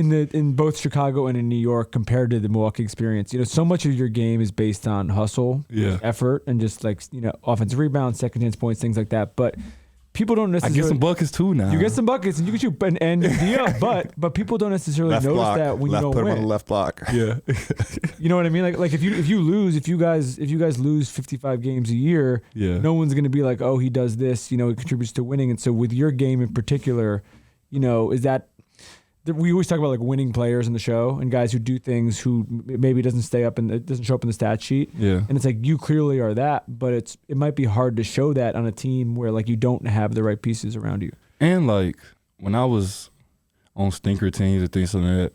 in both Chicago and in New York compared to the Milwaukee experience, so much of your game is based on hustle, effort, and just like offensive rebounds, second chance points, things like that. But people don't necessarily. I get some buckets too now. You get some buckets and you can shoot, but people don't necessarily left notice block. that when left, you don't put win. Him on the left block. Yeah, you know what I mean. Like if you guys lose 55 games a year, no one's gonna be like, oh, he does this. It contributes to winning. And so with your game in particular, is that. We always talk about like winning players in the show and guys who do things who maybe doesn't show up in the stat sheet. Yeah. And it's like you clearly are that, but it might be hard to show that on a team where like you don't have the right pieces around you. And like when I was on stinker teams and things like that,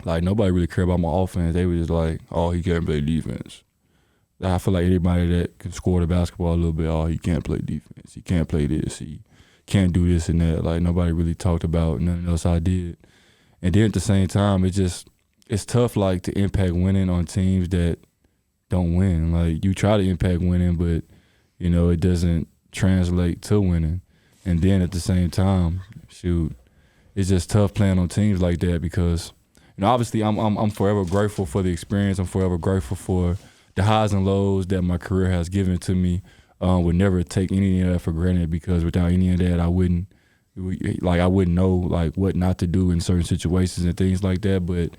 like nobody really cared about my offense. They were just like, oh, he can't play defense. I feel like anybody that can score the basketball a little bit, oh, he can't play defense. He can't play this. He can't do this and that. Like nobody really talked about nothing else I did. And then at the same time, it's tough like to impact winning on teams that don't win. Like you try to impact winning, but it doesn't translate to winning. And then at the same time, shoot, it's just tough playing on teams like that because obviously I'm forever grateful for the experience. I'm forever grateful for the highs and lows that my career has given to me. Would never take any of that for granted because without any of that, I wouldn't know like what not to do in certain situations and things like that. But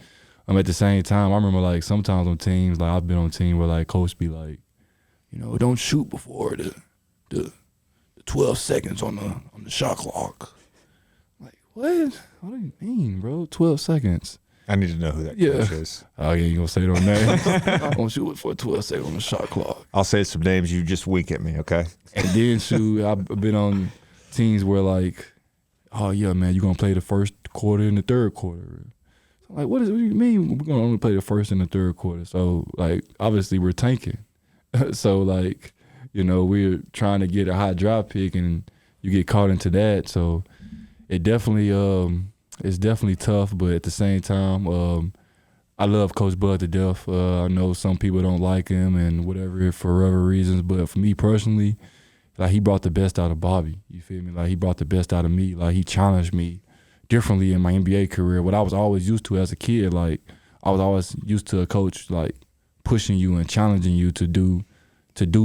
at the same time, I remember like sometimes on teams, like I've been on teams where like coach be like, don't shoot before the 12 seconds on the shot clock. Like what? What do you mean, bro? 12 seconds. I need to know who that coach is. Oh, yeah, you gonna say their name? I'm gonna shoot it for 12 seconds on the shot clock. I'll say some names. You just wink at me, okay? And then, shoot, I've been on teams where like, oh yeah, man, you're gonna play the first quarter and the third quarter. So like, what do you mean? We're gonna only play the first and the third quarter. So like, obviously we're tanking. So like, we're trying to get a high draft pick, and you get caught into that. So it definitely it's definitely tough, but at the same time, I love Coach Bud to death. I know some people don't like him and whatever for whatever reasons, but for me personally, like he brought the best out of Bobby. You feel me? Like he brought the best out of me. Like he challenged me differently in my NBA career. What I was always used to as a kid, like I was always used to a coach like pushing you and challenging you to do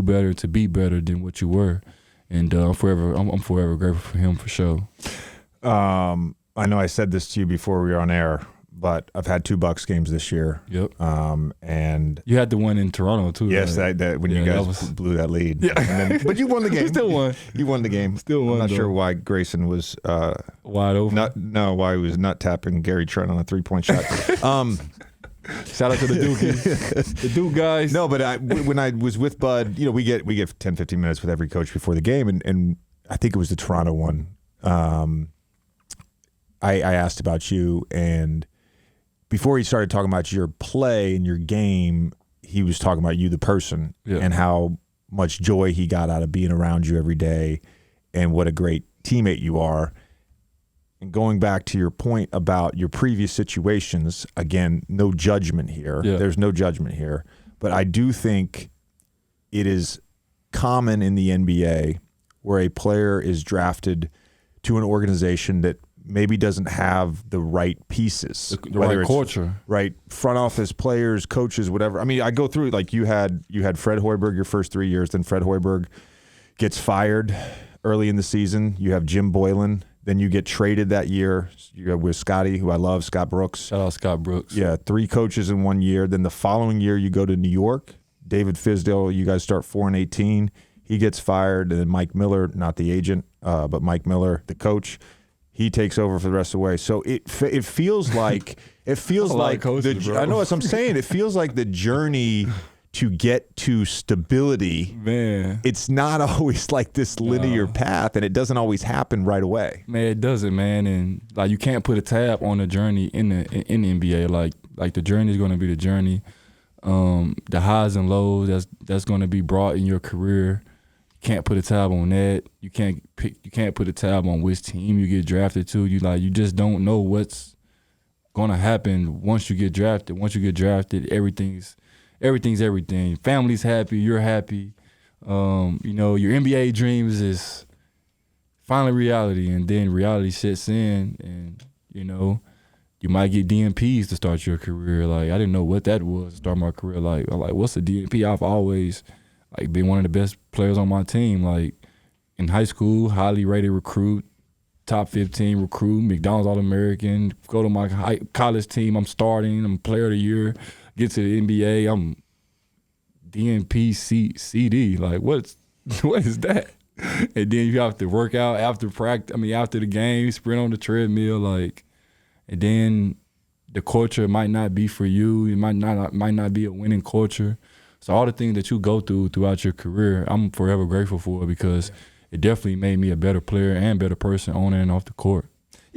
better, to be better than what you were. And I'm forever grateful for him for sure. I know I said this to you before we were on air, but I've had 2 Bucks games this year. Yep. And you had the one in Toronto too. Yes, right? that when you guys blew that lead. Yeah. But you won the game. You still won. You won the game. Still won. I'm not sure why Grayson was wide open. Why he was nut tapping Gary Trent on a 3-point shot. Shout out to the Dukies. The Duke guys. No, but when I was with Bud, we get 10-15 minutes with every coach before the game, and I think it was the Toronto one. I asked about you, and before he started talking about your play and your game, he was talking about you, the person, and how much joy he got out of being around you every day and what a great teammate you are. And going back to your point about your previous situations, again, no judgment here. Yeah. There's no judgment here. But I do think it is common in the NBA where a player is drafted to an organization that maybe doesn't have the right pieces, the right culture, right front office, players, coaches, whatever. I mean, I go through like you had Fred Hoiberg your first 3 years, then Fred Hoiberg gets fired early in the season. You have Jim Boylan, then you get traded that year. You're with Scotty, who I love, Scott Brooks. Shout out Scott Brooks. Yeah, 3 coaches in 1 year. Then the following year you go to New York. David Fizdale, you guys start 4-18. He gets fired, and then Mike Miller, not the agent, but Mike Miller, the coach. He takes over for the rest of the way. So it feels like coaches, I know what I'm saying. It feels like the journey to get to stability. Man, it's not always like this linear path, and it doesn't always happen right away. Man, it doesn't, man. And like you can't put a tab on the journey in the NBA. Like the journey is going to be the journey. The highs and lows that's going to be brought in your career. Can't put a tab on that. You can't put a tab on which team you get drafted to. You just don't know what's gonna happen once you get drafted. Once you get drafted, everything's everything. Family's happy, you're happy. Your NBA dreams is finally reality, and then reality sets in, and you might get DNPs to start your career. Like, I didn't know what that was to start my career. Like, I'm like, what's a DNP? I've always like been one of the best players on my team. Like in high school, highly rated recruit, top 15 recruit, McDonald's All-American. Go to my college team, I'm starting. I'm player of the year. Get to the NBA, I'm DNP CD. Like, what is that? And then you have to work out after practice. I mean, after the game, sprint on the treadmill. Like, and then the culture might not be for you. It might not be a winning culture. So all the things that you go through throughout your career, I'm forever grateful for, because it definitely made me a better player and better person on and off the court.